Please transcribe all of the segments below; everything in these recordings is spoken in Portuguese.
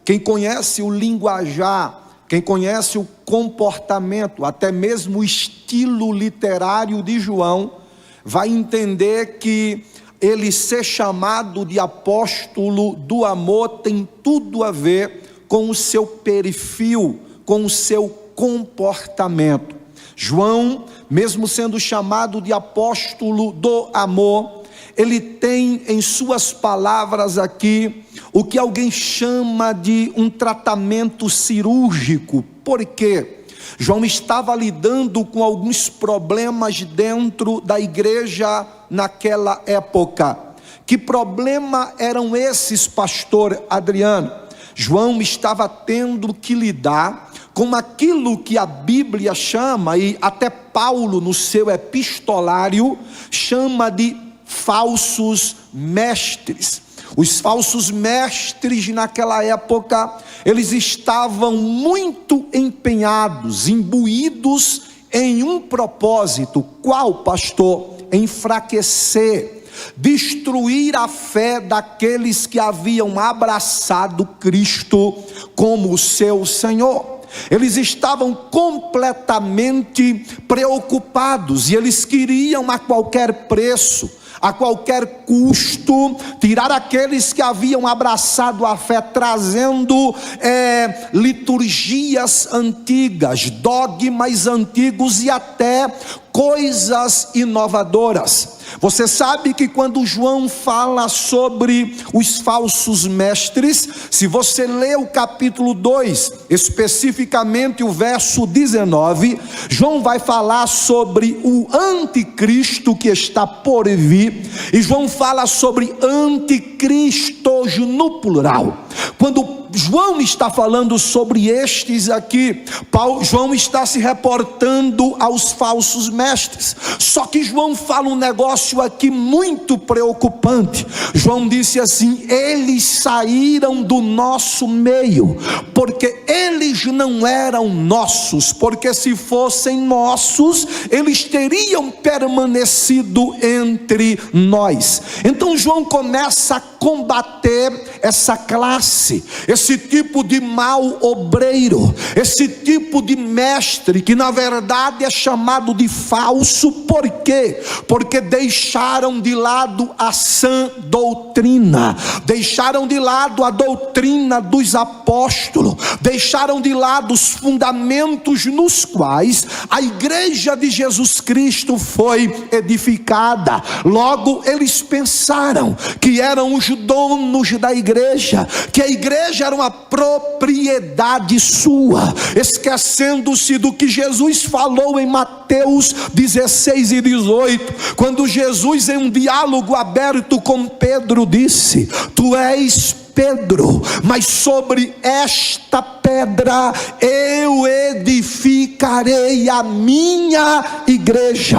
quem conhece o linguajar, quem conhece o comportamento, até mesmo o estilo literário de João, vai entender que ele ser chamado de apóstolo do amor tem tudo a ver com o seu perfil, com o seu comportamento. João, mesmo sendo chamado de apóstolo do amor, ele tem em suas palavras aqui o que alguém chama de um tratamento cirúrgico. Por quê? João estava lidando com alguns problemas dentro da igreja naquela época. Que problema eram esses, pastor Adriano? João estava tendo que lidar com aquilo que a Bíblia chama, e até Paulo no seu epistolário chama de falsos mestres. Os falsos mestres naquela época, eles estavam muito empenhados, imbuídos em um propósito. Qual, pastor? Enfraquecer, destruir a fé daqueles que haviam abraçado Cristo como o seu Senhor. Eles estavam completamente preocupados e eles queriam a qualquer preço, a qualquer custo, tirar aqueles que haviam abraçado a fé, trazendo liturgias antigas, dogmas antigos e até coisas inovadoras. Você sabe que quando João fala sobre os falsos mestres, se você ler o capítulo 2, especificamente o verso 19, João vai falar sobre o anticristo que está por vir, e João fala sobre anticristos no plural. Quando João está falando sobre estes aqui, João está se reportando aos falsos mestres. Só que João fala um negócio aqui muito preocupante. João disse assim: eles saíram do nosso meio, porque eles não eram nossos, porque se fossem nossos, eles teriam permanecido entre nós. Então João começa a combater essa classe, esse tipo de mau obreiro, esse tipo de mestre, que na verdade é chamado de falso. Por quê? Porque deixaram de lado a sã doutrina, deixaram de lado a doutrina dos apóstolos, deixaram de lado os fundamentos nos quais a igreja de Jesus Cristo foi edificada. Logo eles pensaram que eram os donos da igreja, que a igreja era uma propriedade sua, esquecendo-se do que Jesus falou em Mateus 16 e 18, quando Jesus, em um diálogo aberto com Pedro, disse: tu és Pedro, mas sobre esta pedra eu edificarei a minha igreja,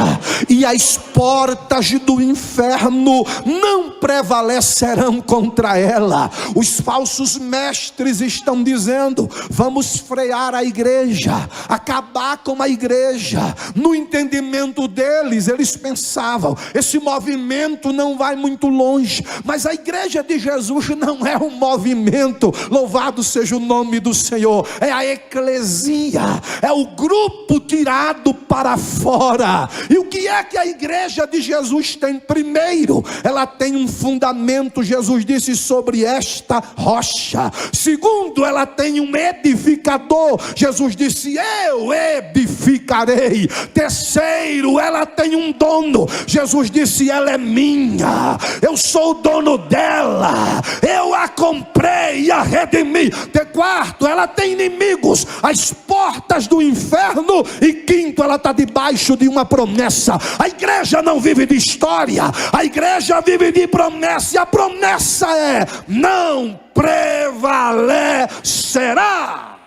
e as portas do inferno não prevalecerão contra ela. Os falsos mestres estão dizendo: vamos frear a igreja, acabar com a igreja. No entendimento deles, eles pensavam: esse movimento não vai muito longe, mas a igreja de Jesus não é um movimento, louvado seja o nome do Senhor, é a eclesia, é o grupo tirado para fora. E o que é que a igreja de Jesus tem? Primeiro, ela tem um fundamento, Jesus disse: sobre esta rocha. Segundo, ela tem um edificador, Jesus disse: eu edificarei. Terceiro, ela tem um dono, Jesus disse: ela é minha, eu sou o dono dela, eu a comprei e a redimi. Quarto, ela tem inimigos, as portas do inferno. E quinto, ela está debaixo de uma promessa. A igreja não vive de história, a igreja vive de promessa, e a promessa é: não prevalecerá.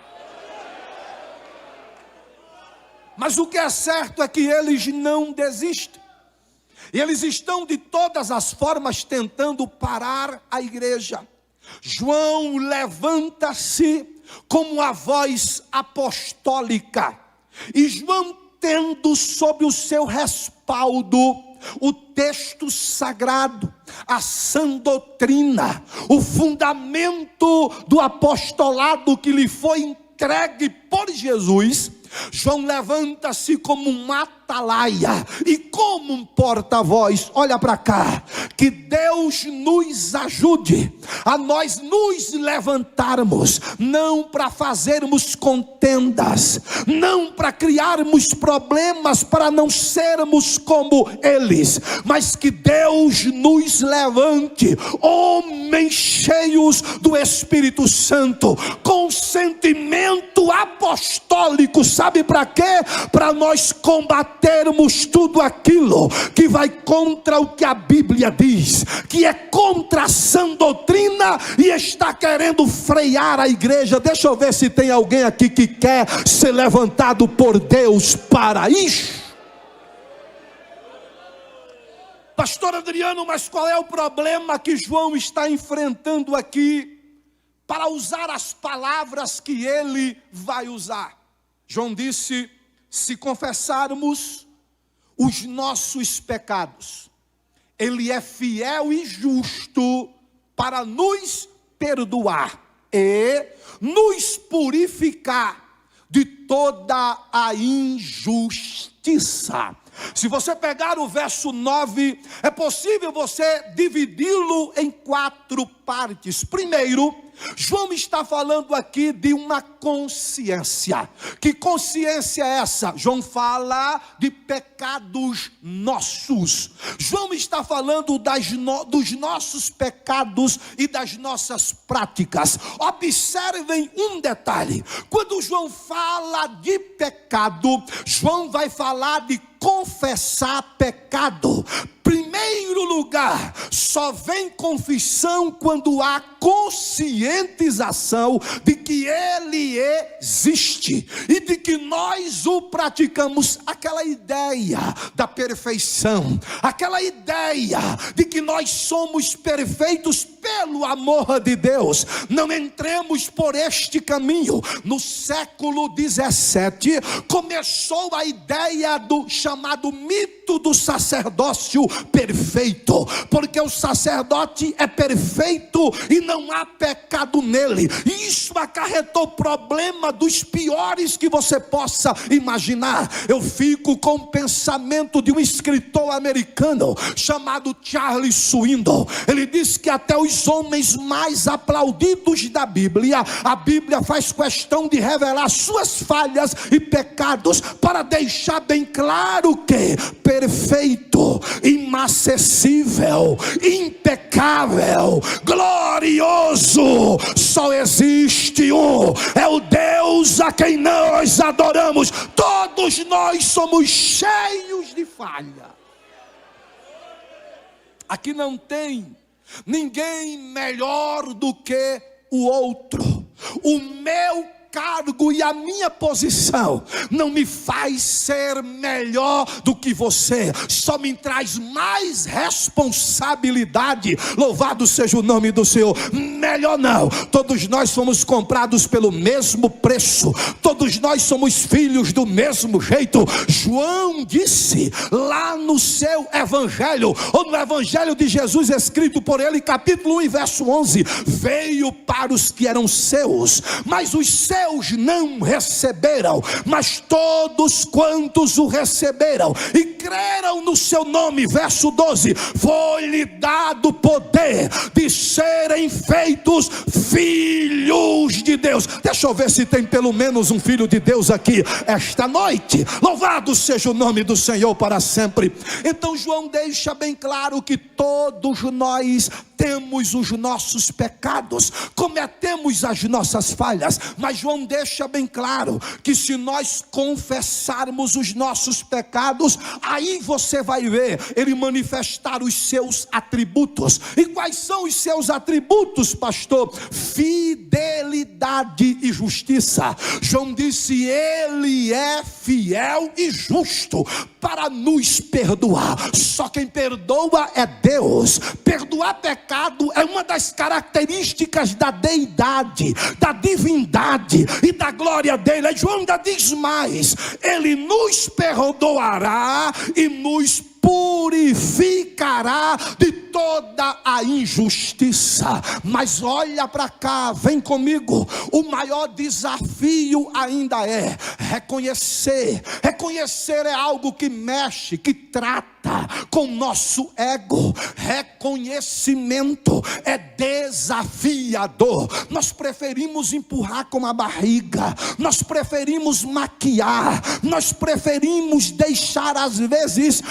Mas o que é certo é que eles não desistem, e eles estão de todas as formas tentando parar a igreja. João levanta-se como a voz apostólica, e João, tendo sob o seu respaldo o texto sagrado, a sã doutrina, o fundamento do apostolado que lhe foi entregue por Jesus, João levanta-se como um atalaia e como um porta-voz. Olha para cá, que Deus nos ajude a nós nos levantarmos, não para fazermos contendas, não para criarmos problemas, para não sermos como eles, mas que Deus nos levante, homens cheios do Espírito Santo, com sentimento apostólico. Sabe para quê? Para nós combatermos tudo aquilo que vai contra o que a Bíblia diz, que é contra a sã doutrina e está querendo frear a igreja. Deixa eu ver se tem alguém aqui que quer ser levantado por Deus para isso. Pastor Adriano, mas qual é o problema que João está enfrentando aqui para usar as palavras que ele vai usar? João disse: se confessarmos os nossos pecados, Ele é fiel e justo para nos perdoar e nos purificar de toda a injustiça. Se você pegar o verso 9, é possível você dividi-lo em 4 partes. Primeiro, João está falando aqui de uma consciência. Que consciência é essa? João fala de pecados nossos. João está falando dos nossos pecados e das nossas práticas. Observem um detalhe: quando João fala de pecado, João vai falar de confessar pecado. Primeiro lugar, só vem confissão quando há conscientização de que ele existe e de que nós o praticamos. Aquela ideia da perfeição, aquela ideia de que nós somos perfeitos pelo amor de Deus. Não entremos por este caminho. No século 17 começou a ideia do chamado mito do sacerdócio perfeito, porque o sacerdote é perfeito e não há pecado nele. E isso acarretou problema dos piores que você possa imaginar. Eu fico com o pensamento de um escritor americano chamado Charles Swindoll. Ele diz que até os homens mais aplaudidos da Bíblia, a Bíblia faz questão de revelar suas falhas e pecados para deixar bem claro que perfeito, inacessível, impecável, glorioso, só existe um, é o Deus a quem nós adoramos. Todos nós somos cheios de falha. Aqui não tem ninguém melhor do que o outro. O meu cargo e a minha posição não me faz ser melhor do que você, só me traz mais responsabilidade. Louvado seja o nome do Senhor. Melhor não, todos nós fomos comprados pelo mesmo preço, todos nós somos filhos do mesmo jeito. João disse lá no seu evangelho, ou no evangelho de Jesus escrito por ele, capítulo 1 e verso 11: veio para os que eram seus, mas os seus não receberam, mas todos quantos o receberam e creram no seu nome, verso 12, foi-lhe dado poder de serem feitos filhos de Deus. Deixa eu ver se tem pelo menos um filho de Deus aqui esta noite. Louvado seja o nome do Senhor para sempre. Então João deixa bem claro que todos nós temos os nossos pecados, cometemos as nossas falhas, mas João deixa bem claro que se nós confessarmos os nossos pecados, aí você vai ver ele manifestar os seus atributos. E quais são os seus atributos, pastor? Fidelidade e justiça. João disse: ele é fiel e justo para nos perdoar. Só quem perdoa é Deus. Perdoar pecado é uma das características da deidade, da divindade e da glória dele. Aí João ainda diz mais: ele nos perdoará e nos purificará purificará de toda a injustiça. Mas olha para cá, vem comigo. O maior desafio ainda é reconhecer. Reconhecer é algo que mexe, que trata com nosso ego. Reconhecimento é desafiador. Nós preferimos empurrar com a barriga, nós preferimos maquiar, nós preferimos deixar às vezes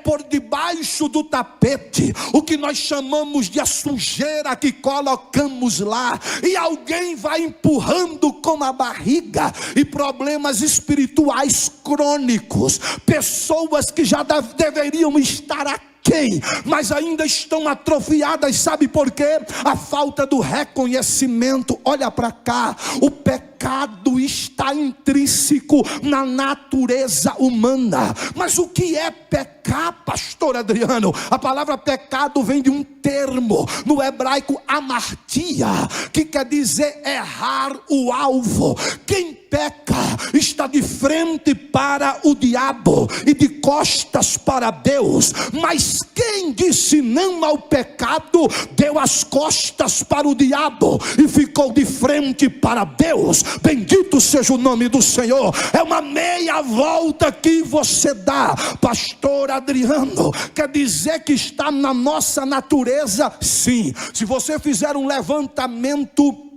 por debaixo do tapete o que nós chamamos de a sujeira que colocamos lá, e alguém vai empurrando com a barriga, e problemas espirituais crônicos, pessoas que já deveriam estar aqui, mas ainda estão atrofiadas. Sabe por quê? A falta do reconhecimento. Olha para cá, o pecado está intrínseco na natureza humana. Mas o que é pecar, pastor Adriano? A palavra pecado vem de um termo no hebraico amartia, que quer dizer errar o alvo. Quem peca está de frente para o diabo e de costas para Deus. Mas quem disse não ao pecado deu as costas para o diabo e ficou de frente para Deus. Bendito seja o nome do Senhor. É uma meia volta que você dá, pastor Adriano. Quer dizer que está na nossa natureza? Sim. Se você fizer um levantamento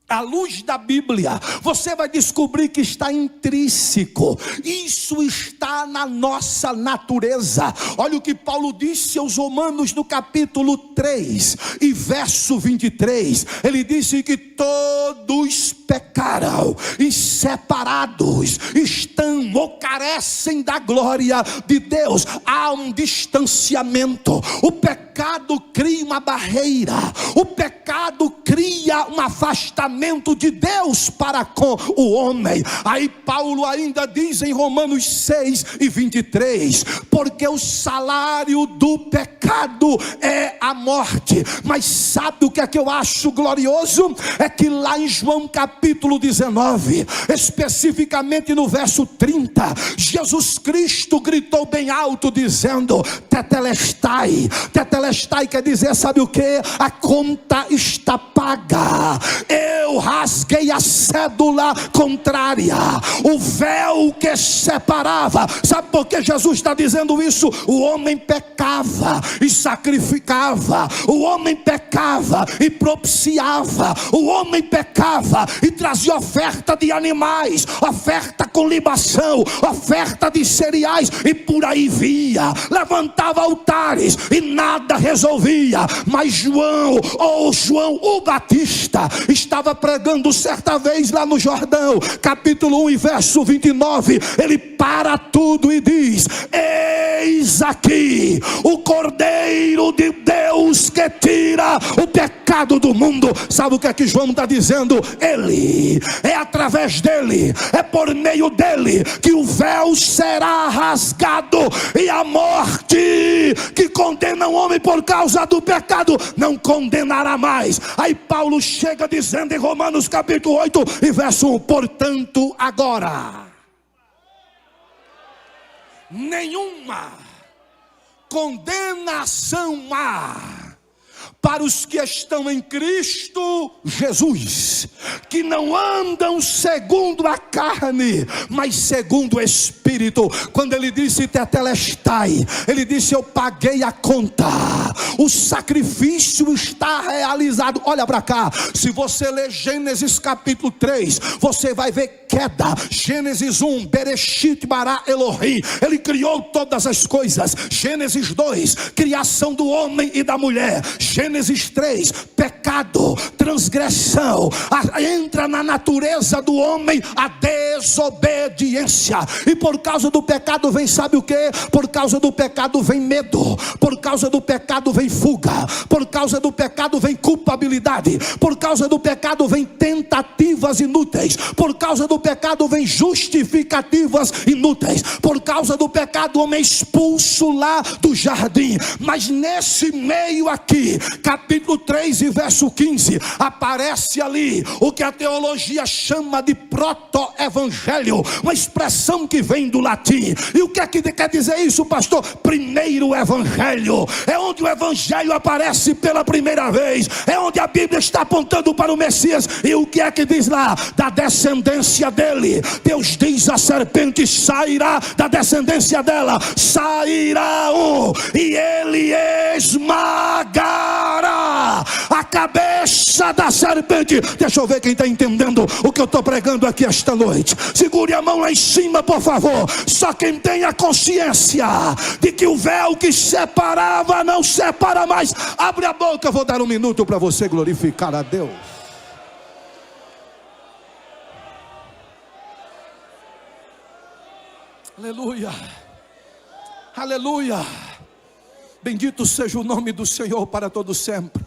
à luz da Bíblia, você vai descobrir que está intrínseco. Isso está na nossa natureza. Olha o que Paulo disse aos Romanos no capítulo 3 e verso 23. Ele disse que todos pecaram e separados estão ou carecem da glória de Deus. Há um distanciamento. O pecado cria uma barreira. O pecado cria um afastamento de Deus para com o homem. Aí Paulo ainda diz em Romanos 6 e 23, porque o salário do pecado é a morte. Mas sabe o que é que eu acho glorioso? É que lá em João capítulo 19, especificamente no verso 30, Jesus Cristo gritou bem alto dizendo: tetelestai. Tetelestai quer dizer, sabe o que? A conta está paga. Eu rasguei a cédula contrária, o véu que separava. Sabe por que Jesus está dizendo isso? O homem pecava e sacrificava, o homem pecava e propiciava, o homem pecava e trazia oferta de animais, oferta com libação, oferta de cereais, e por aí via, levantava altares e nada resolvia. Mas João o Batista estava pregando certa vez lá no Jordão, capítulo 1 e verso 29, ele para tudo e diz: eis aqui o Cordeiro de Deus que tira o pecado do mundo. Sabe o que é que João está dizendo? Ele, é através dele, é por meio dele que o véu será rasgado, e a morte que condena o homem por causa do pecado não condenará mais. Aí Paulo chega dizendo em Romanos capítulo 8 e verso 1, portanto agora nenhuma condenação há para os que estão em Cristo Jesus, que não andam segundo a carne, mas segundo o Espírito. Quando ele disse tetelestai, ele disse: eu paguei a conta, o sacrifício está realizado. Olha para cá, se você ler Gênesis capítulo 3, você vai ver queda. Gênesis 1, Bereshit bara Elohim, ele criou todas as coisas. Gênesis 2, criação do homem e da mulher. Gênesis 3, pecado, transgressão, entra na natureza do homem a desobediência, e por causa do pecado vem, sabe o que? Por causa do pecado vem medo, por causa do pecado vem fuga, por causa do pecado vem culpabilidade, por causa do pecado vem tentativa justificativas inúteis. Por causa do pecado vem justificativas inúteis. Por causa do pecado o homem é expulso lá do jardim. Mas nesse meio aqui, capítulo 3 e verso 15, aparece ali o que a teologia chama de proto-evangelho, uma expressão que vem do latim. E o que é que quer dizer isso, pastor? Primeiro evangelho. É onde o evangelho aparece pela primeira vez. É onde a Bíblia está apontando para o Messias. E o que é que diz lá? Da descendência dele. Deus diz: a serpente sairá da descendência dela, sairá um, e ele esmagará a cabeça da serpente. Deixa eu ver quem está entendendo o que eu estou pregando aqui esta noite. Segure a mão lá em cima, por favor. Só quem tem a consciência de que o véu que separava não separa mais, abre a boca. Eu vou dar um minuto para você glorificar a Deus. Aleluia, aleluia. Bendito seja o nome do Senhor para todo sempre.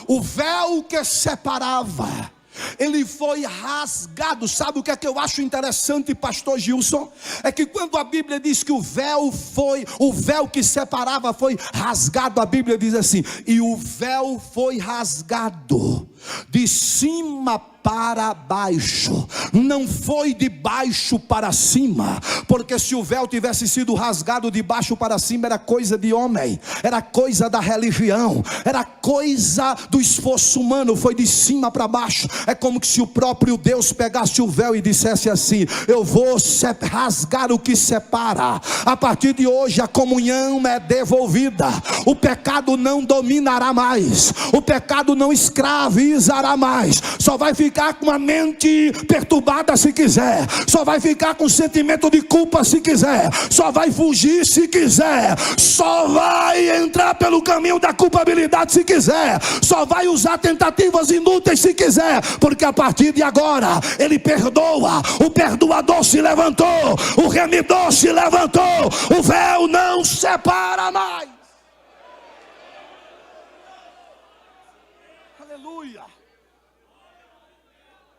O véu que separava, ele foi rasgado. Sabe o que é que eu acho interessante, pastor Gilson? É que quando a Bíblia diz que o véu que separava foi rasgado, a Bíblia diz assim: e o véu foi rasgado de cima para baixo, não foi de baixo para cima, porque se o véu tivesse sido rasgado de baixo para cima, era coisa de homem, era coisa da religião, era coisa do esforço humano. Foi de cima para baixo. É como se o próprio Deus pegasse o véu e dissesse assim: eu vou rasgar o que separa. A partir de hoje a comunhão é devolvida, o pecado não dominará mais, o pecado não escravizará mais. Só vai ficar com a mente perturbada se quiser, só vai ficar com sentimento de culpa se quiser, só vai fugir se quiser, só vai entrar pelo caminho da culpabilidade se quiser, só vai usar tentativas inúteis se quiser, porque a partir de agora ele perdoa. O perdoador se levantou, o remidor se levantou, o véu não separa mais. Aleluia,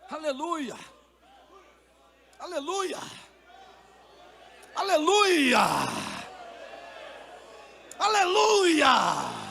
aleluia, aleluia, aleluia, aleluia.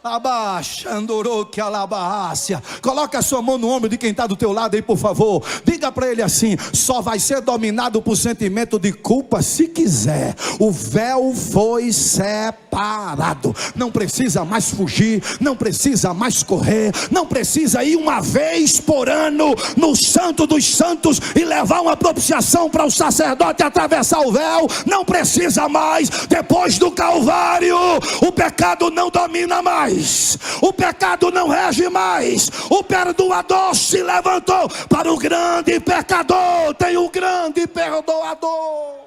Abaixandorou que alabaácia. Coloca a sua mão no ombro de quem está do teu lado aí, por favor. Diga para ele assim: só vai ser dominado por sentimento de culpa se quiser. O véu foi separado. Não precisa mais fugir, não precisa mais correr, não precisa ir uma vez por ano no Santo dos Santos e levar uma propiciação para o sacerdote atravessar o véu. Não precisa mais. Depois do Calvário, o pecado não domina mais, o pecado não rege mais. O perdoador se levantou. Para o grande pecador tem um grande perdoador.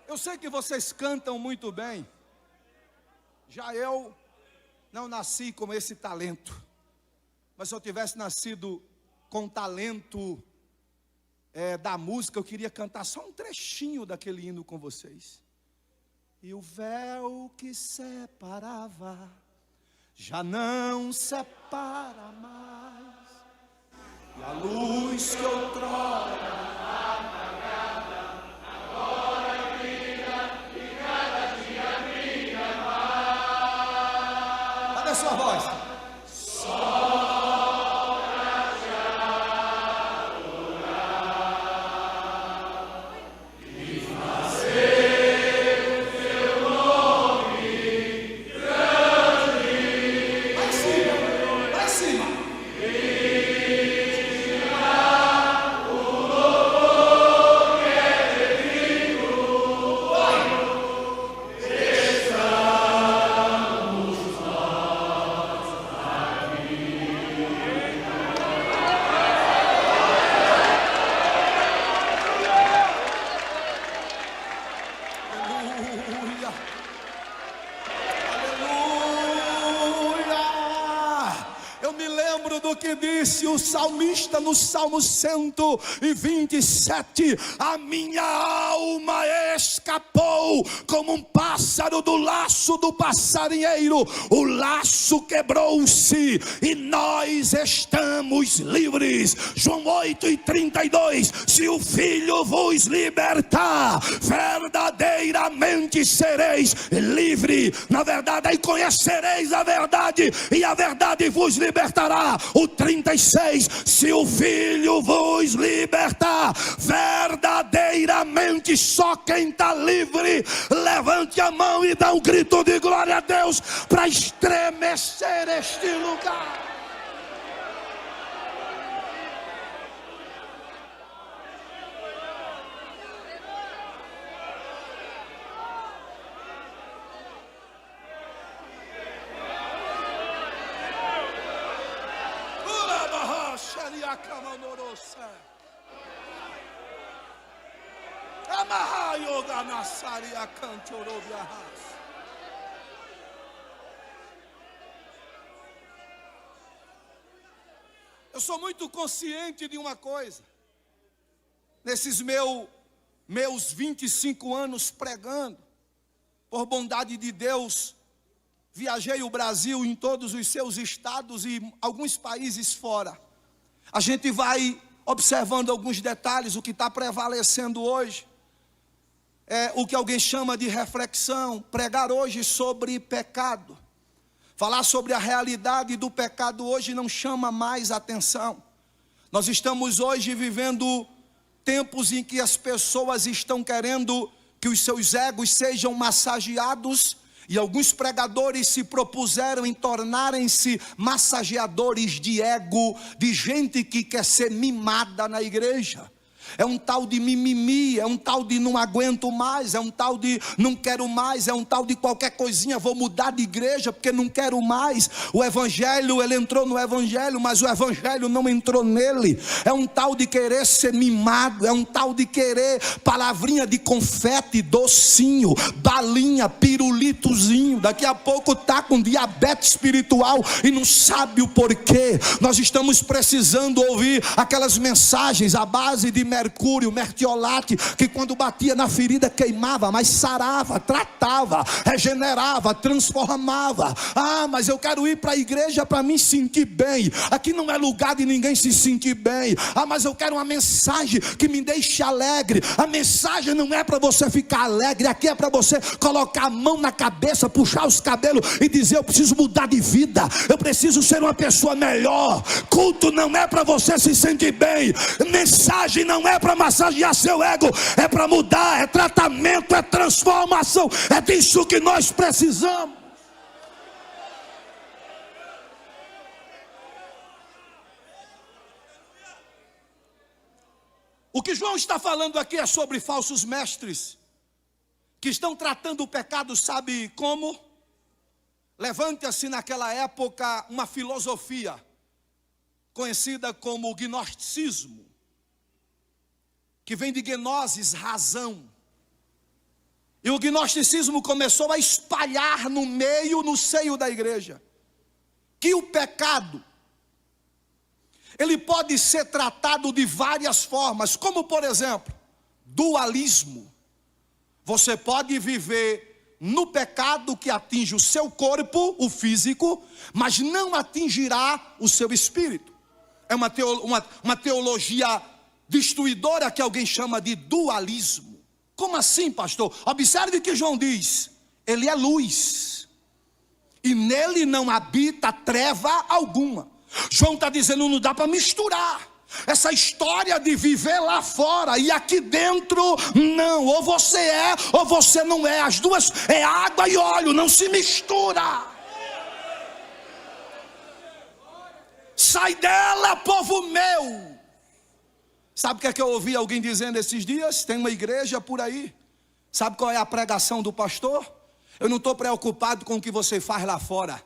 Eu sei que vocês cantam muito bem. Já eu não nasci com esse talento, mas se eu tivesse nascido com talento da música, eu queria cantar só um trechinho daquele hino com vocês. E o véu que separava já não separa mais, e a luz que outrora apagada agora brilha e cada dia brilha mais. Cadê a sua voz? O salmista no Salmo 127: a minha alma escapou como um pássaro do laço do passarinheiro. O laço quebrou-se e nós estamos livres. João 8:32, se o Filho vos libertar, verdadeiramente sereis livre. Na verdade, aí conhecereis a verdade, e a verdade vos libertará. O 36, se o Filho vos libertar, verdadeiramente só quem está livre, levante a mão e dá um grito de glória a Deus para estremecer este lugar. Eu sou muito consciente de uma coisa. Nesses meus 25 anos pregando, por bondade de Deus, viajei o Brasil em todos os seus estados e alguns países fora. A gente vai observando alguns detalhes. O que está prevalecendo hoje é o que alguém chama de reflexão. Pregar hoje sobre pecado, falar sobre a realidade do pecado hoje não chama mais atenção. Nós estamos hoje vivendo tempos em que as pessoas estão querendo que os seus egos sejam massageados, e alguns pregadores se propuseram em tornarem-se massageadores de ego, de gente que quer ser mimada na igreja. É um tal de mimimi, é um tal de não aguento mais, é um tal de não quero mais, é um tal de qualquer coisinha, vou mudar de igreja porque não quero mais. O evangelho, ele entrou no evangelho, mas o evangelho não entrou nele. É um tal de querer ser mimado, é um tal de querer palavrinha de confete, docinho, balinha, pirulitozinho. Daqui a pouco está com diabetes espiritual e não sabe o porquê. Nós estamos precisando ouvir aquelas mensagens à base de mercúrio, mertiolate, que quando batia na ferida queimava, mas sarava, tratava, regenerava, transformava. Ah, mas eu quero ir para a igreja para me sentir bem. Aqui não é lugar de ninguém se sentir bem. Ah, mas eu quero uma mensagem que me deixe alegre. A mensagem não é para você ficar alegre, aqui é para você colocar a mão na cabeça, puxar os cabelos e dizer: eu preciso mudar de vida, eu preciso ser uma pessoa melhor. Culto não é para você se sentir bem, mensagem não é para massagear seu ego, é para mudar, é tratamento, é transformação. É disso que nós precisamos. O que João está falando aqui é sobre falsos mestres que estão tratando o pecado, sabe como? Levanta-se naquela época uma filosofia conhecida como gnosticismo, que vem de gnosis, razão. E o gnosticismo começou a espalhar no seio da igreja, que o pecado, ele pode ser tratado de várias formas, como por exemplo, dualismo. Você pode viver no pecado que atinge o seu corpo, o físico, mas não atingirá o seu espírito. É uma teologia destruidora que alguém chama de dualismo. Como assim, pastor? Observe que João diz: ele é luz e nele não habita treva alguma. João está dizendo: não dá para misturar essa história de viver lá fora e aqui dentro. Não, ou você é ou você não é. As duas é água e óleo, não se mistura. Sai dela, povo meu. Sabe o que é que eu ouvi alguém dizendo esses dias? Tem uma igreja por aí. Sabe qual é a pregação do pastor? Eu não estou preocupado com o que você faz lá fora.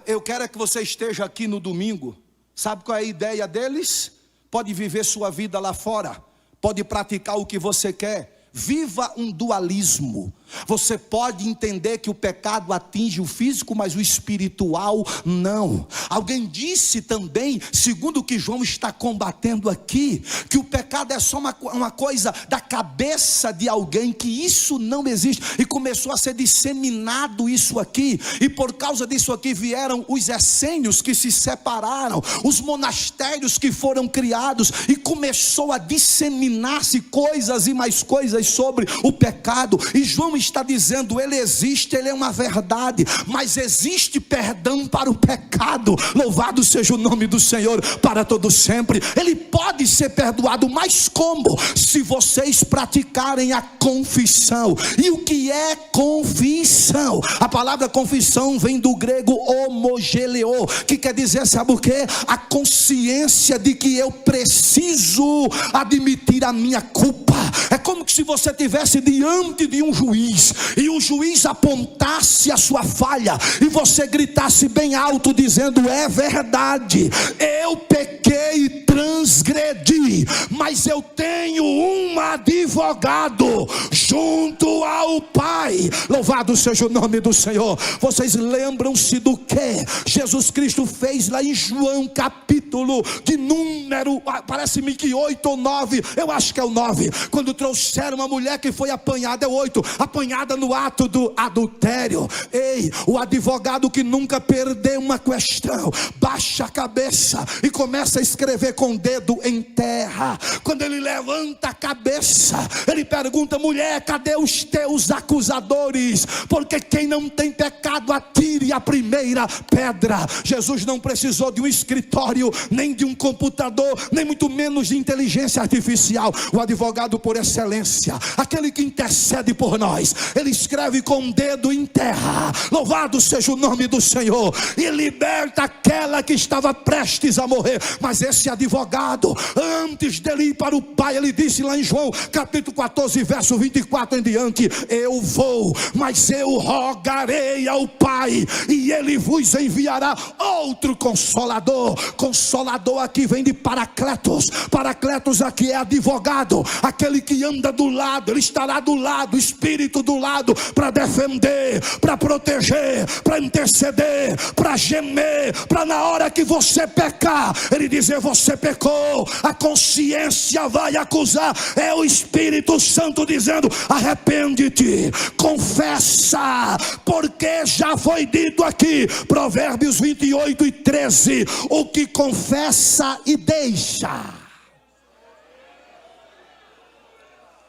Eu quero é que você esteja aqui no domingo. Sabe qual é a ideia deles? Pode viver sua vida lá fora, pode praticar o que você quer. Viva um dualismo. Você pode entender que o pecado atinge o físico, mas o espiritual não. Alguém disse também, segundo o que João está combatendo aqui, que o pecado é só uma coisa da cabeça de alguém, que isso não existe, e começou a ser disseminado isso aqui, e por causa disso aqui vieram os essênios que se separaram, os monastérios que foram criados, e começou a disseminar-se coisas e mais coisas sobre o pecado. E João está dizendo, ele existe, ele é uma verdade, mas existe perdão para o pecado. Louvado seja o nome do Senhor para todo sempre. Ele pode ser perdoado, mas como? Se vocês praticarem a confissão. E o que é confissão? A palavra confissão vem do grego homogeleo, que quer dizer, sabe o que? A consciência de que eu preciso admitir a minha culpa. É como se você estivesse diante de um juiz, e o juiz apontasse a sua falha, e você gritasse bem alto dizendo, é verdade, eu pequei e transgredi, mas eu tenho um advogado junto ao Pai. Louvado seja o nome do Senhor. Vocês lembram-se do que Jesus Cristo fez lá em João capítulo de número, parece-me que 8 ou 9, eu acho que é o 9, quando trouxeram uma mulher que foi apanhada, é 8, apanhada no ato do adultério. Ei, o advogado que nunca perdeu uma questão, baixa a cabeça e começa a escrever com o dedo em terra. Quando ele levanta a cabeça, ele pergunta, mulher, cadê os teus acusadores? Porque quem não tem pecado, atire a primeira pedra. Jesus não precisou de um escritório, nem de um computador, nem muito menos de inteligência artificial. O advogado por excelência, aquele que intercede por nós, ele escreve com o dedo em terra. Louvado seja o nome do Senhor, e liberta aquela que estava prestes a morrer. Mas esse advogado, antes dele ir para o Pai, ele disse lá em João capítulo 14 verso 24 em diante, eu vou, mas eu rogarei ao Pai, e ele vos enviará outro consolador. Consolador aqui vem de Paracletos. Paracletos aqui é advogado, aquele que anda do lado, ele estará do lado, o Espírito do lado, para defender, para proteger, para interceder, para gemer, para na hora que você pecar, ele dizer, você pecou, a consciência vai acusar, é o Espírito Santo dizendo, arrepende-te, confessa, porque já foi dito aqui, Provérbios 28 e 13, o que confessa e deixa,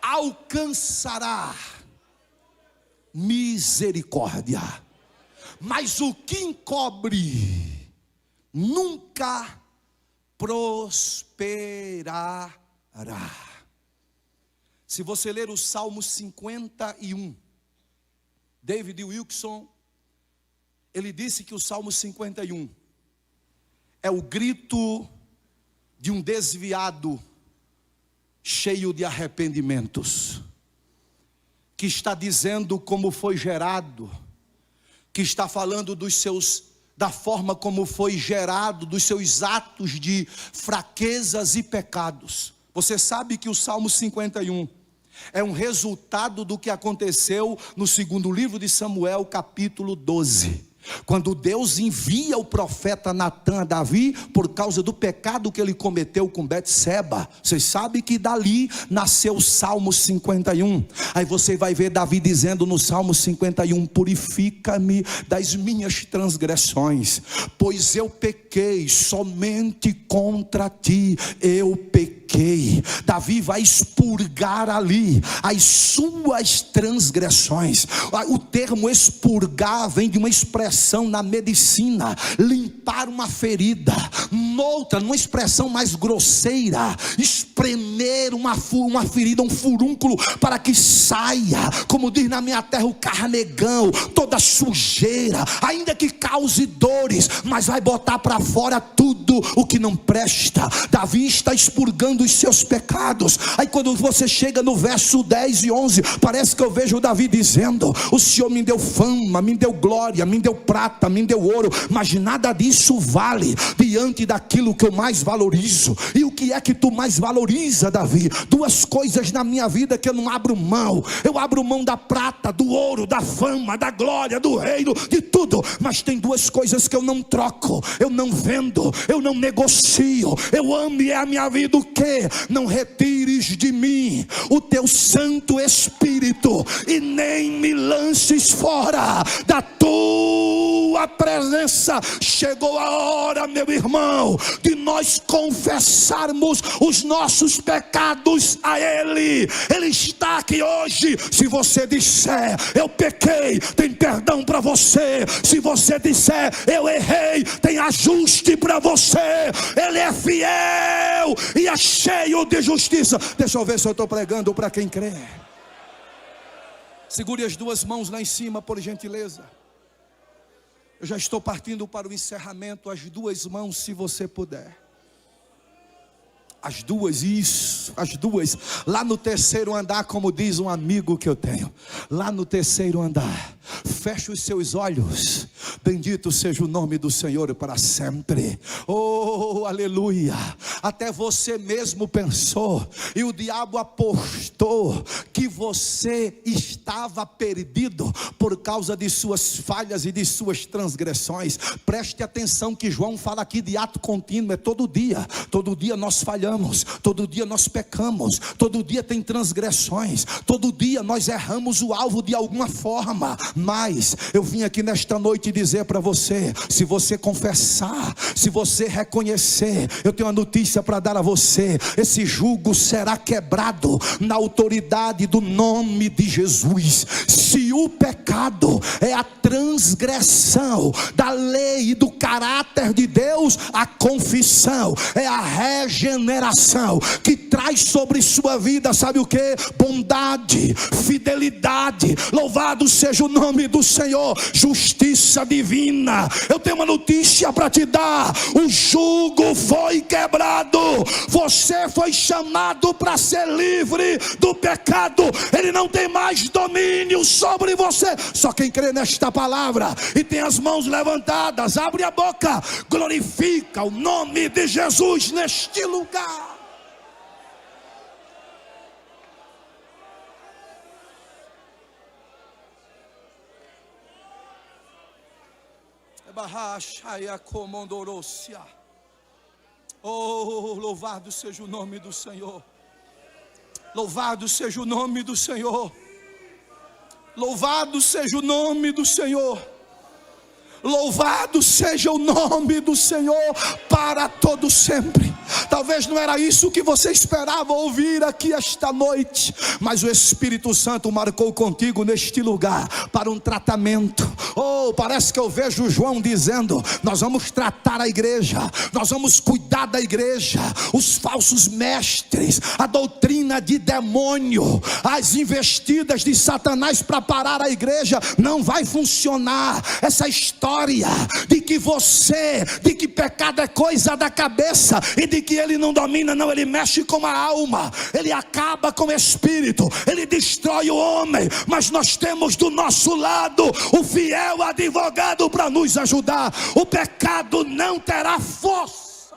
alcançará misericórdia, mas o que encobre nunca prosperará. Se você ler o Salmo 51, David Wilkerson, ele disse que o Salmo 51 é o grito de um desviado cheio de arrependimentos, que está dizendo como foi gerado, que está falando da forma como foi gerado, dos seus atos de fraquezas e pecados. Você sabe que o Salmo 51 é um resultado do que aconteceu no segundo livro de Samuel, capítulo 12. Quando Deus envia o profeta Natã a Davi, por causa do pecado que ele cometeu com Betseba. Vocês sabem que dali nasceu o Salmo 51. Aí você vai ver Davi dizendo no Salmo 51, purifica-me das minhas transgressões, pois eu pequei, somente contra ti eu pequei. Davi vai expurgar ali as suas transgressões. O termo expurgar vem de uma expressão na medicina, limpar uma ferida. Noutra, numa expressão mais grosseira, espremer uma ferida, um furúnculo, para que saia, como diz na minha terra o carnegão, toda sujeira, ainda que cause dores, mas vai botar para fora tudo o que não presta. Davi está expurgando os seus pecados. Aí quando você chega no verso 10 e 11, parece que eu vejo Davi dizendo, o Senhor me deu fama, me deu glória, me deu prata, me deu ouro, mas nada disso vale diante daquilo que eu mais valorizo. E o que é que tu mais valoriza, Davi? Duas coisas na minha vida que eu não abro mão. Eu abro mão da prata, do ouro, da fama, da glória, do reino, de tudo. Mas tem duas coisas que eu não troco, eu não vendo, eu não negocio. Eu amo e é a minha vida. O que? Não retires de mim o teu Santo Espírito, e nem me lances fora da tua presença. Chegou a hora, meu irmão, de nós confessarmos os nossos pecados a Ele. Ele está aqui hoje. Se você disser eu pequei, tem perdão para você. Se você disser eu errei, tem ajuste para você. Ele é fiel e é cheio de justiça. Deixa eu ver se eu estou pregando para quem crê. Segure as duas mãos lá em cima, por gentileza. Eu já estou partindo para o encerramento. As duas mãos, se você puder. As duas, isso, as duas. Lá no terceiro andar, como diz um amigo que eu tenho. Lá no terceiro andar. Feche os seus olhos. Bendito seja o nome do Senhor para sempre. Oh, aleluia. Até você mesmo pensou, e o diabo apostou, que você estava perdido por causa de suas falhas e de suas transgressões. Preste atenção que João fala aqui de ato contínuo. É todo dia. Todo dia nós falhamos, todo dia nós pecamos, todo dia tem transgressões, todo dia nós erramos o alvo de alguma forma. Mas eu vim aqui nesta noite dizer para você: se você confessar, se você reconhecer, eu tenho uma notícia para dar a você. Esse jugo será quebrado na autoridade do nome de Jesus. Se o pecado é a transgressão da lei e do caráter de Deus, a confissão é a regeneração que traz sobre sua vida, sabe o que? Bondade, fidelidade. Louvado seja o nome do Senhor. Justiça divina. Eu tenho uma notícia para te dar: o jugo foi quebrado. Você foi chamado para ser livre do pecado. Ele não tem mais domínio sobre você. Só quem crê nesta palavra e tem as mãos levantadas, abre a boca, glorifica o nome de Jesus neste lugar. Oh, louvado seja o nome do Senhor. Louvado seja o nome do Senhor. Louvado seja o nome do Senhor. Louvado seja o nome do Senhor para todo sempre. Talvez não era isso que você esperava ouvir aqui esta noite, mas o Espírito Santo marcou contigo neste lugar para um tratamento. Oh, parece que eu vejo João dizendo: nós vamos tratar a igreja, nós vamos cuidar da igreja. Os falsos mestres, a doutrina de demônio, as investidas de Satanás para parar a igreja, não vai funcionar. Essa história de que pecado é coisa da cabeça e de que ele não domina, não, ele mexe com a alma, ele acaba com o espírito, ele destrói o homem. Mas nós temos do nosso lado o fiel advogado para nos ajudar. O pecado não terá força.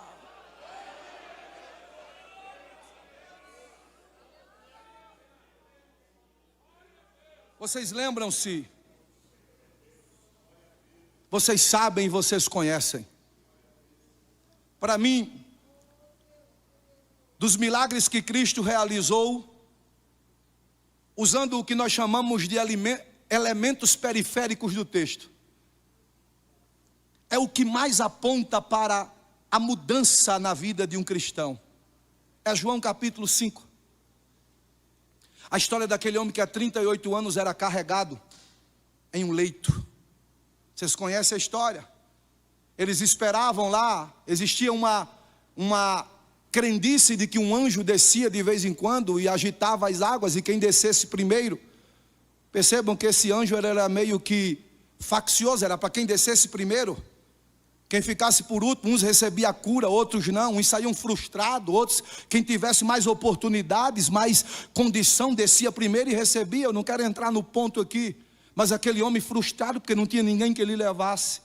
Vocês lembram-se? Vocês sabem, vocês conhecem. Para mim, dos milagres que Cristo realizou, usando o que nós chamamos de elementos periféricos do texto, é o que mais aponta para a mudança na vida de um cristão. É João capítulo 5. A história daquele homem que há 38 anos era carregado em um leito. Vocês conhecem a história? Eles esperavam lá, existia uma crendice de que um anjo descia de vez em quando e agitava as águas, e quem descesse primeiro, percebam que esse anjo era meio que faccioso, era para quem descesse primeiro. Quem ficasse por último, uns recebiam a cura, outros não, uns saíam frustrados, outros, quem tivesse mais oportunidades, mais condição, descia primeiro e recebia. Eu não quero entrar no ponto aqui, Mas aquele homem frustrado, porque não tinha ninguém que ele levasse.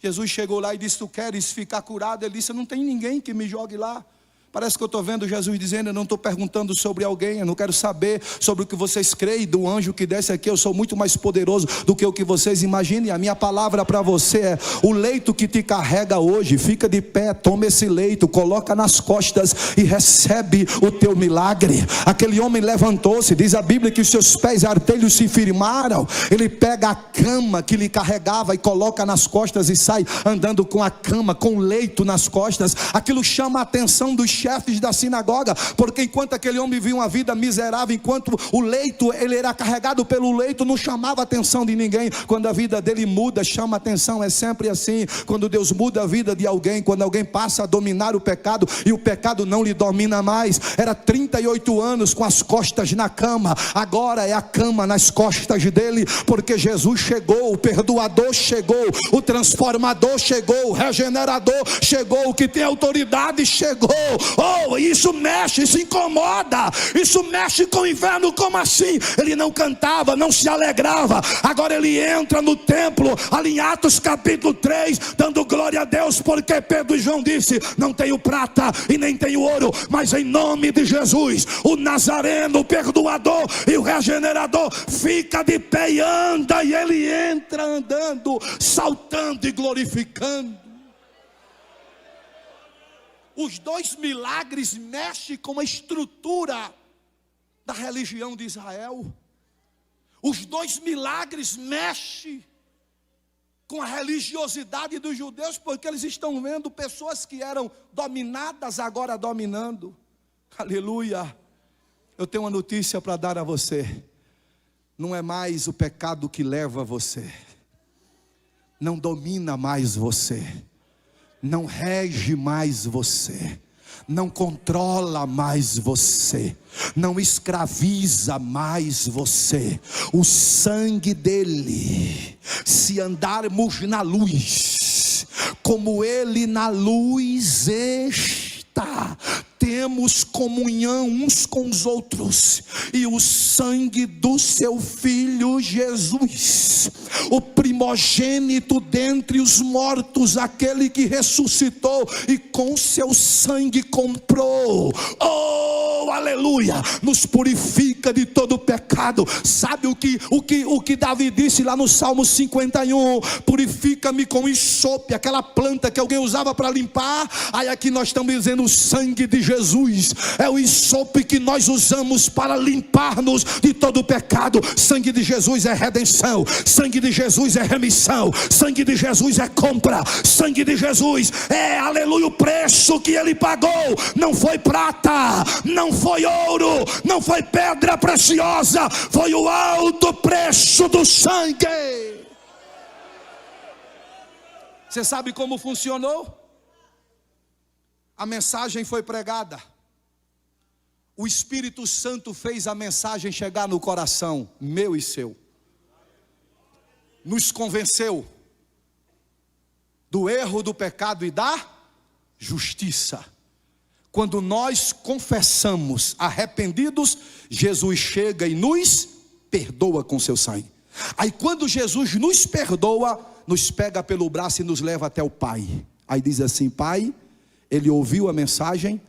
Jesus chegou lá e disse: tu queres ficar curado? Ele disse: não tem ninguém que me jogue lá. Parece que eu estou vendo Jesus dizendo: eu não estou perguntando sobre alguém, eu não quero saber sobre o que vocês creem do anjo que desce aqui. Eu sou muito mais poderoso do que o que vocês imaginem. A minha palavra para você é: o leito que te carrega hoje, fica de pé, toma esse leito, coloca nas costas e recebe o teu milagre. Aquele homem levantou-se, diz a Bíblia que os seus pés artelhos se firmaram. Ele pega a cama que lhe carregava e coloca nas costas e sai andando com a cama, com o leito nas costas. Aquilo chama a atenção dos chefes da sinagoga, porque enquanto aquele homem vivia uma vida miserável, enquanto o leito, ele era carregado pelo leito, não chamava a atenção de ninguém. Quando a vida dele muda, chama a atenção. É sempre assim, quando Deus muda a vida de alguém, quando alguém passa a dominar o pecado, e o pecado não lhe domina mais. Era 38 anos com as costas na cama, agora é a cama nas costas dele, porque Jesus chegou, o perdoador chegou, o transformador chegou, o regenerador chegou, o que tem autoridade chegou. Oh, isso mexe, isso incomoda, isso mexe com o inferno. Como assim? Ele não cantava, não se alegrava, agora ele entra no templo, ali em Atos capítulo 3, dando glória a Deus, porque Pedro e João disse: não tenho prata e nem tenho ouro, mas em nome de Jesus, o Nazareno, o perdoador e o regenerador, fica de pé e anda. E ele entra andando, saltando e glorificando. Os dois milagres mexem com a estrutura da religião de Israel. Os dois milagres mexem com a religiosidade dos judeus, porque eles estão vendo pessoas que eram dominadas agora dominando. Aleluia. Eu tenho uma notícia para dar a você. Não é mais o pecado que leva você, não domina mais você, não rege mais você, não controla mais você, não escraviza mais você. O sangue dele, se andarmos na luz, como ele na luz está, temos comunhão uns com os outros, e o sangue do seu Filho Jesus, o primogênito dentre os mortos, aquele que ressuscitou e com seu sangue comprou, oh aleluia, nos purifica de todo pecado. Sabe o que Davi disse lá no Salmo 51? Purifica-me com isope, aquela planta que alguém usava para limpar. Aí aqui nós estamos dizendo: o sangue de Jesus é o isope que nós usamos para limpar-nos de todo pecado. Sangue de Jesus é redenção, sangue de Jesus é remissão, sangue de Jesus é compra, sangue de Jesus é, aleluia, o preço que ele pagou. Não foi prata, não foi ouro, não foi pedra preciosa, foi o alto preço do sangue. Você sabe como funcionou? A mensagem foi pregada, o Espírito Santo fez a mensagem chegar no coração meu e seu, nos convenceu do erro, do pecado e da justiça. Quando nós confessamos arrependidos, Jesus chega e nos perdoa com seu sangue. Aí quando Jesus nos perdoa, nos pega pelo braço e nos leva até o Pai. Aí diz assim: Pai, ele ouviu a mensagem,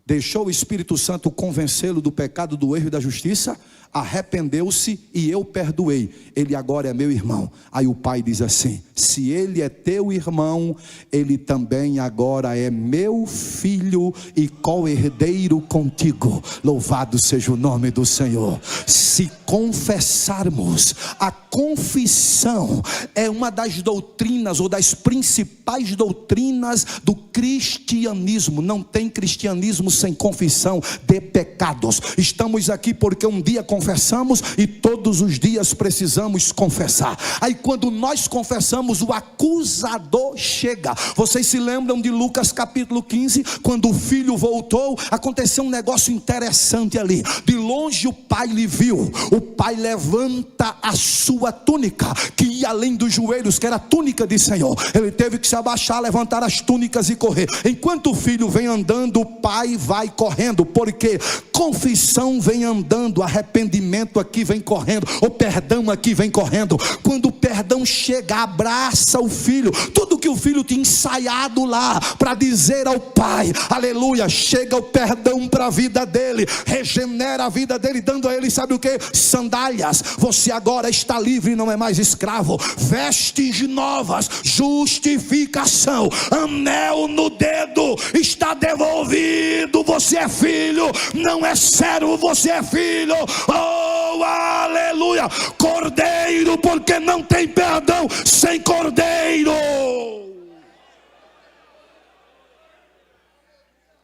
deixou o Espírito Santo convencê-lo do pecado, do erro e da justiça, arrependeu-se e eu perdoei, ele agora é meu irmão. Aí o Pai diz assim: se ele é teu irmão, ele também agora é meu filho e co-herdeiro contigo. Louvado seja o nome do Senhor. Se confessarmos, a confissão é uma das doutrinas, ou das principais doutrinas do cristianismo. Não tem cristianismo sem confissão de pecados. Estamos aqui porque um dia confessamos e todos os dias precisamos confessar. Aí quando nós confessamos, o acusador chega. Vocês se lembram de Lucas capítulo 15, quando o filho voltou, aconteceu um negócio interessante ali. De longe o pai lhe viu, o pai levanta a sua sua túnica, que ia além dos joelhos, que era a túnica de Senhor. Ele teve que se abaixar, levantar as túnicas e correr. Enquanto o filho vem andando, o pai vai correndo, porque confissão vem andando, arrependimento aqui vem correndo, o perdão aqui vem correndo. Quando o perdão chega, abraça o filho. Tudo que o filho tinha ensaiado lá para dizer ao pai, aleluia, chega o perdão para a vida dele, regenera a vida dele, dando a ele, sabe o que? Sandálias. Você agora está livre, não é mais escravo. Vestes novas, justificação, anel no dedo, está devolvido. Você é filho, não é servo, você é filho. Oh, aleluia. Cordeiro, porque não tem perdão sem cordeiro.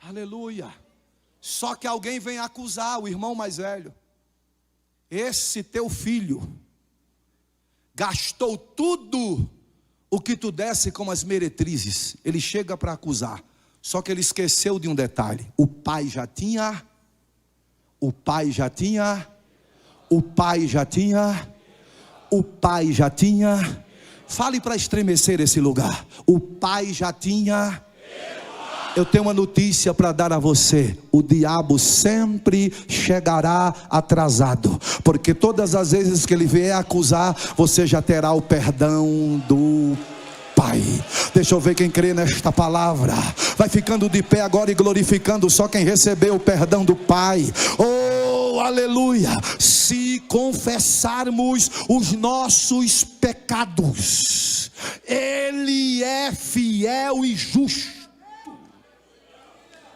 Aleluia. Só que alguém vem acusar o irmão mais velho. Esse teu filho gastou tudo o que tu desse com as meretrizes. Ele chega para acusar. Só que ele esqueceu de um detalhe. O pai já tinha. Fale para estremecer esse lugar. O pai já tinha. Eu tenho uma notícia para dar a você: o diabo sempre chegará atrasado, porque todas as vezes que ele vier acusar, você já terá o perdão do Pai. Deixa eu ver quem crê nesta palavra. Vai ficando de pé agora e glorificando só quem recebeu o perdão do Pai. Oh, aleluia. Se confessarmos os nossos pecados, Ele é fiel e justo.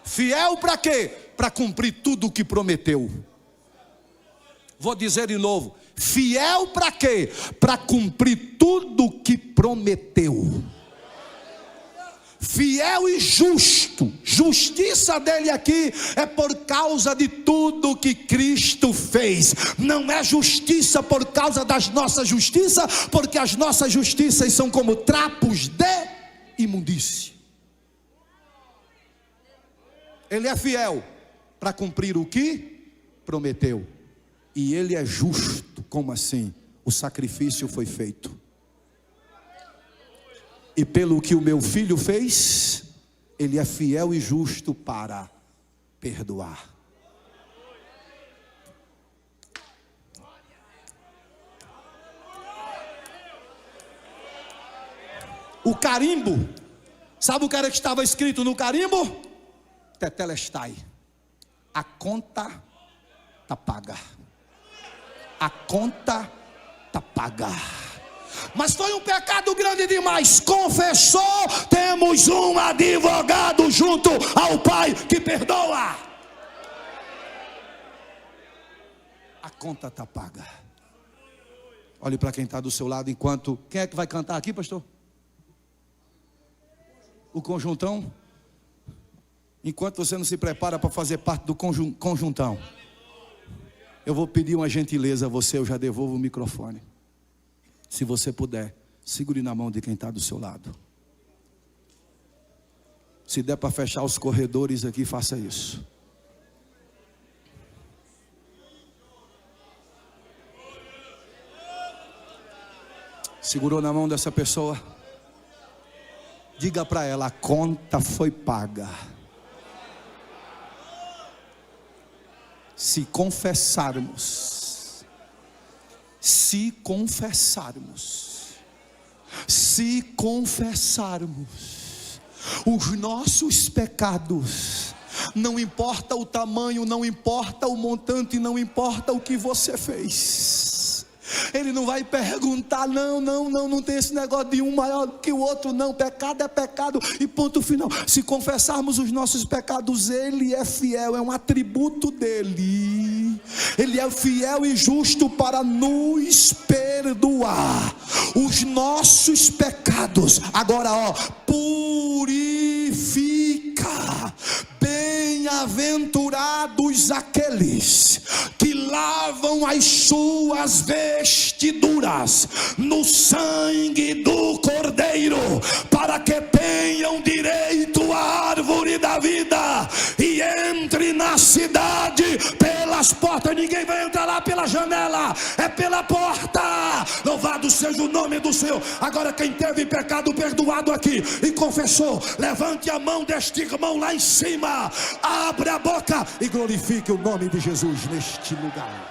Fiel para quê? Para cumprir tudo o que prometeu. Vou dizer de novo. Fiel para quê? Para cumprir tudo o que prometeu. Fiel e justo. Justiça dele aqui é por causa de tudo que Cristo fez. Não é justiça por causa das nossas justiças, porque as nossas justiças são como trapos de imundície. Ele é fiel para cumprir o que prometeu. E Ele é justo. Como assim? O sacrifício foi feito. E pelo que o meu filho fez, Ele é fiel e justo para perdoar. O carimbo, sabe o que era que estava escrito no carimbo? Tetelestai. A conta está paga. A conta está paga. Mas foi um pecado grande demais. Confessou, temos um advogado junto ao Pai que perdoa. A conta está paga. Olhe para quem está do seu lado enquanto... Quem é que vai cantar aqui, pastor? O conjuntão? Enquanto você não se prepara para fazer parte do conjuntão, eu vou pedir uma gentileza a você, eu já devolvo o microfone. Se você puder, segure na mão de quem está do seu lado. Se der para fechar os corredores aqui, faça isso. Segurou na mão dessa pessoa? Diga para ela, a conta foi paga. Se confessarmos, os nossos pecados, não importa o tamanho, não importa o montante, não importa o que você fez, Ele não vai perguntar, não tem esse negócio de um maior que o outro, não. Pecado é pecado e ponto final. Se confessarmos os nossos pecados, Ele é fiel, é um atributo dEle. Ele é fiel e justo para nos perdoar os nossos pecados. Agora, purifica. Bem-aventurados aqueles que lavam as suas vestiduras no sangue do Cordeiro, para que tenham direito à árvore da vida e entre na cidade pela as portas, ninguém vai entrar lá pela janela, é pela porta. Louvado seja o nome do Senhor. Agora quem teve pecado perdoado aqui e confessou, levante a mão deste irmão lá em cima, abre a boca e glorifique o nome de Jesus neste lugar.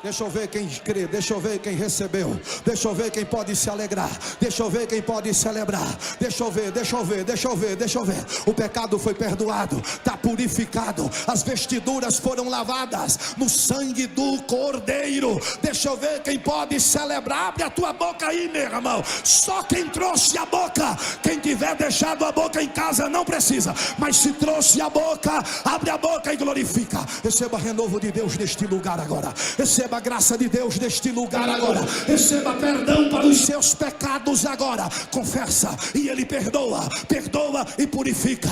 Deixa eu ver quem crê, deixa eu ver quem recebeu, deixa eu ver quem pode se alegrar, deixa eu ver quem pode celebrar, deixa eu ver. O pecado foi perdoado, está purificado, as vestiduras foram lavadas no sangue do Cordeiro. Deixa eu ver quem pode celebrar. Abre a tua boca aí, meu irmão. Só quem trouxe a boca, quem tiver deixado a boca em casa não precisa, mas se trouxe a boca, abre a boca e glorifica. Receba renovo de Deus neste lugar agora, receba a graça de Deus neste lugar agora, receba perdão para os seus pecados agora. Confessa e Ele perdoa e purifica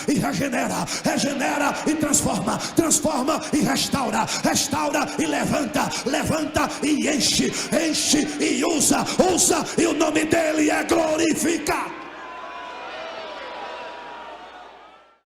e regenera e transforma e restaura e levanta e enche e usa, e o nome dele é glorificado.